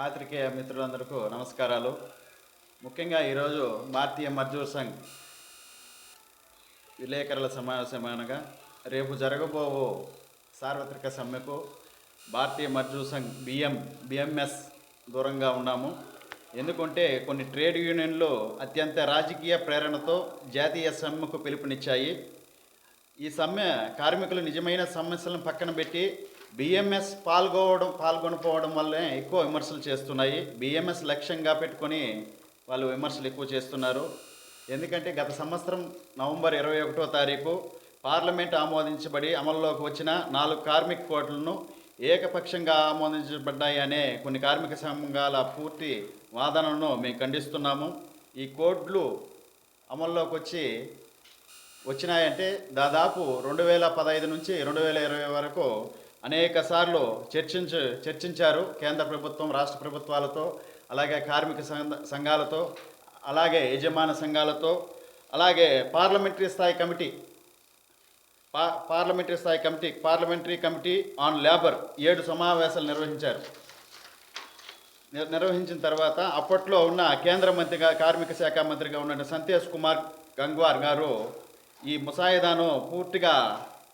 పాత్రికేయ మిత్రులందరికీ నమస్కారాలు. ముఖ్యంగా ఈరోజు భారతీయ మజ్దూర్ సంఘ్ విలేకరుల సమావేశమైనగా రేపు జరగబోవు సార్వత్రిక సమ్మెకు భారతీయ మజ్దూర్ సంఘ్ బిఎంఎస్ దూరంగా ఉన్నాము. ఎందుకంటే కొన్ని ట్రేడ్ యూనియన్లు అత్యంత రాజకీయ ప్రేరణతో జాతీయ సమ్మెకు పిలుపునిచ్చాయి. ఈ సమ్మె కార్మికులు నిజమైన సమస్యలను పక్కన పెట్టి బిఎంఎస్ పాల్గొనకపోవడం వల్లే ఎక్కువ విమర్శలు చేస్తున్నాయి. బిఎంఎస్ లక్ష్యంగా పెట్టుకొని వాళ్ళు విమర్శలు ఎక్కువ చేస్తున్నారు. ఎందుకంటే గత సంవత్సరం నవంబర్ 21వ తారీఖు పార్లమెంట్ ఆమోదించబడి అమల్లోకి వచ్చిన 4 కార్మిక కోడ్లను ఏకపక్షంగా ఆమోదించబడ్డాయి అనే కొన్ని కార్మిక సంఘాల పూర్తి వాదనను మేము ఖండిస్తున్నాము. ఈ కోడ్లు అమల్లోకి వచ్చినాయంటే దాదాపు 2015 నుంచి 2020 వరకు అనేక సార్లు చర్చించారు కేంద్ర ప్రభుత్వం, రాష్ట్ర ప్రభుత్వాలతో, అలాగే కార్మిక సంఘాలతో, అలాగే యజమాన సంఘాలతో, అలాగే పార్లమెంటరీ స్థాయి కమిటీ ఆన్ లేబర్ 7 సమావేశాలు నిర్వహించిన తర్వాత అప్పట్లో ఉన్న కేంద్ర మంత్రిగా, కార్మిక శాఖ మంత్రిగా ఉన్న సంతోష్ కుమార్ గంగ్వార్ గారు ఈ ముసాయిదాను పూర్తిగా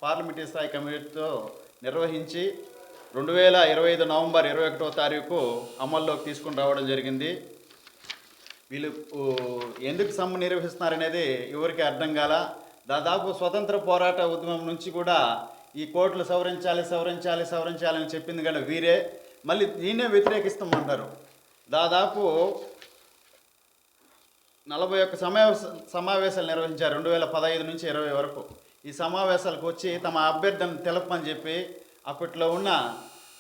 పార్లమెంటరీ స్థాయి కమిటీతో నిర్వహించి 2025 నవంబర్ 21వ తారీఖు అమల్లోకి తీసుకుని రావడం జరిగింది. వీళ్ళు ఎందుకు సమ్మె నిర్వహిస్తున్నారనేది ఎవరికి అర్థం కాల. దాదాపు స్వతంత్ర పోరాట ఉద్యమం నుంచి కూడా ఈ కోర్టులు సవరించాలని చెప్పింది కానీ వీరే మళ్ళీ దీన్నే వ్యతిరేకిస్తామంటారు. దాదాపు 41 సమావేశాలు నిర్వహించారు 2015 నుంచి 20 వరకు. ఈ సమావేశాలకు వచ్చి తమ అభ్యర్థనను తెలపమని చెప్పి అప్పట్లో ఉన్న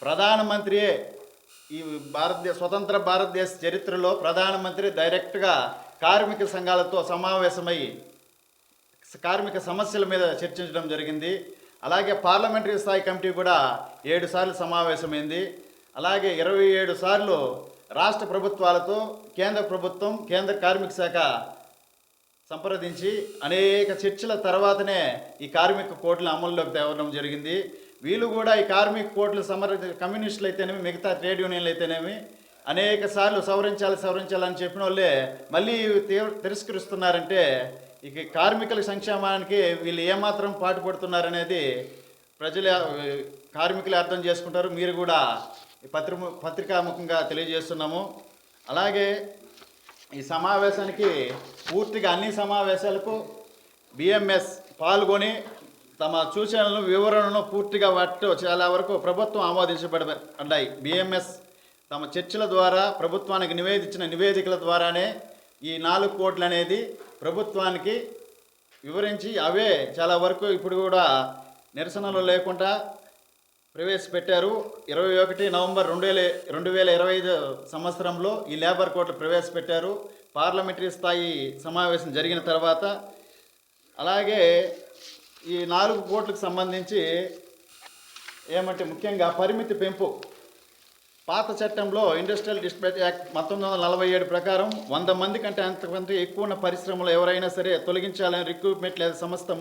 ప్రధానమంత్రియే, ఈ స్వతంత్ర భారతదేశ చరిత్రలో ప్రధానమంత్రి డైరెక్ట్గా కార్మిక సంఘాలతో సమావేశమై కార్మిక సమస్యల మీద చర్చించడం జరిగింది. అలాగే పార్లమెంటరీ స్థాయి కమిటీ కూడా 7 సార్లు సమావేశమైంది. అలాగే 27 సార్లు రాష్ట్ర ప్రభుత్వాలతో కేంద్ర ప్రభుత్వం, కేంద్ర కార్మిక శాఖ సంప్రదించి అనేక చర్చల తర్వాతనే ఈ కార్మిక కోడ్లను అమల్లోకి తేవడం జరిగింది. వీళ్ళు కూడా ఈ కార్మిక కోడ్లు కమ్యూనిస్టులు అయితేనేమి, మిగతా ట్రేడ్ యూనియన్లు అయితేనేమి అనేక సార్లు సవరించాలని చెప్పిన వాళ్ళే మళ్ళీ తిరస్కరిస్తున్నారంటే ఇక కార్మికుల సంక్షేమానికి వీళ్ళు ఏమాత్రం పాటుపడుతున్నారనేది కార్మికులు అర్థం చేసుకుంటారు. మీరు కూడా పత్రికాముఖంగా తెలియజేస్తున్నాము. అలాగే ఈ సమావేశానికి పూర్తిగా అన్ని సమావేశాలకు బిఎంఎస్ పాల్గొని తమ సూచనలను, వివరణను పూర్తిగా వాటితో చాలా వరకు ప్రభుత్వం ఆమోదించబడ్డాయి. బిఎంఎస్ తమ చర్చల ద్వారా ప్రభుత్వానికి నివేదించిన నివేదికల ద్వారానే ఈ 4 కోడ్లు అనేది ప్రభుత్వానికి వివరించి అవే చాలా వరకు ఇప్పుడు కూడా నిరసనలు లేకుండా ప్రవేశపెట్టారు. 21 నవంబర్ 2025 సంవత్సరంలో ఈ లేబర్ కోడ్లు ప్రవేశపెట్టారు పార్లమెంటరీ స్థాయి సమావేశం జరిగిన తర్వాత. అలాగే ఈ 4 కోట్లకు సంబంధించి ఏమంటే ముఖ్యంగా పరిమితి పెంపు. పాత చట్టంలో ఇండస్ట్రియల్ డిస్ప్యూట్ యాక్ట్ 1947 ప్రకారం 100 మంది కంటే అంతకంటే ఎక్కువ ఉన్న పరిశ్రమలు ఎవరైనా సరే తొలగించాలని రిక్రూట్మెంట్ లేదా సంస్థ